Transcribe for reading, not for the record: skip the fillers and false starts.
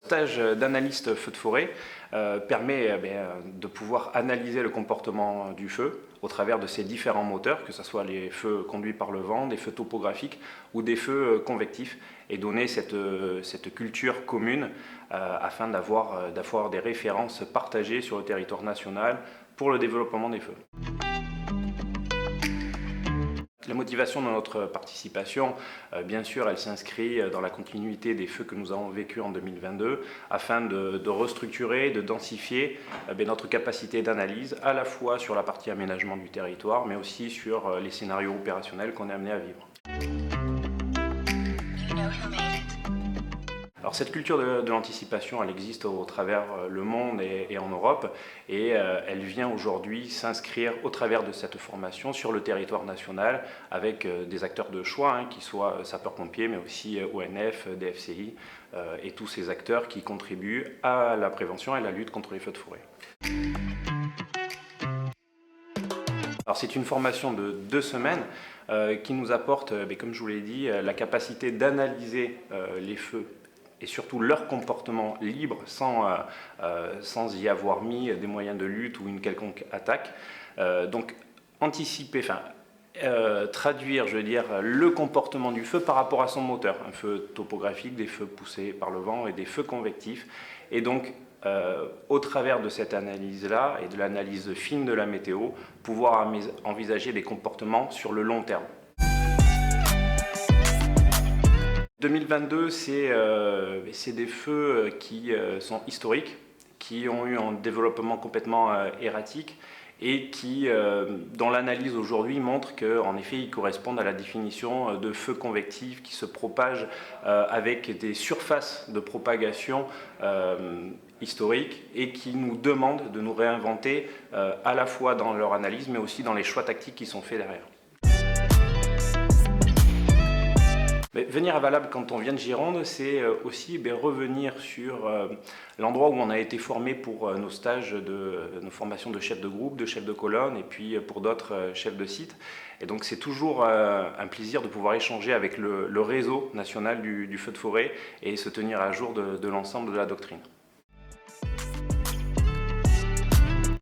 Le stage d'analyste feu de forêt permet de pouvoir analyser le comportement du feu au travers de ces différents moteurs, que ce soit les feux conduits par le vent, des feux topographiques ou des feux convectifs, et donner cette culture commune afin d'avoir des références partagées sur le territoire national pour le développement des feux. La motivation de notre participation, bien sûr, elle s'inscrit dans la continuité des feux que nous avons vécus en 2022 afin de restructurer, de densifier notre capacité d'analyse à la fois sur la partie aménagement du territoire mais aussi sur les scénarios opérationnels qu'on est amené à vivre. Alors cette culture de l'anticipation, elle existe au travers le monde et en Europe, et elle vient aujourd'hui s'inscrire au travers de cette formation sur le territoire national avec des acteurs de choix, qui soient sapeurs-pompiers, mais aussi ONF, DFCI, et tous ces acteurs qui contribuent à la prévention et la lutte contre les feux de forêt. Alors c'est une formation de 2 semaines qui nous apporte, comme je vous l'ai dit, la capacité d'analyser les feux et surtout leur comportement libre sans y avoir mis des moyens de lutte ou une quelconque attaque. Donc anticiper, traduire, je veux dire, le comportement du feu par rapport à son moteur. Un feu topographique, des feux poussés par le vent et des feux convectifs. Et donc au travers de cette analyse-là et de l'analyse fine de la météo, pouvoir envisager des comportements sur le long terme. 2022, c'est des feux qui sont historiques, qui ont eu un développement complètement erratique et qui, dans l'analyse aujourd'hui, montrent qu'en effet, ils correspondent à la définition de feux convectifs qui se propagent avec des surfaces de propagation historiques et qui nous demandent de nous réinventer à la fois dans leur analyse, mais aussi dans les choix tactiques qui sont faits derrière. Mais venir à Valable quand on vient de Gironde, c'est aussi revenir sur l'endroit où on a été formé pour nos stages, nos formations de chef de groupe, de chef de colonne et puis pour d'autres chefs de site. Et donc c'est toujours un plaisir de pouvoir échanger avec le réseau national du feu de forêt et se tenir à jour de l'ensemble de la doctrine.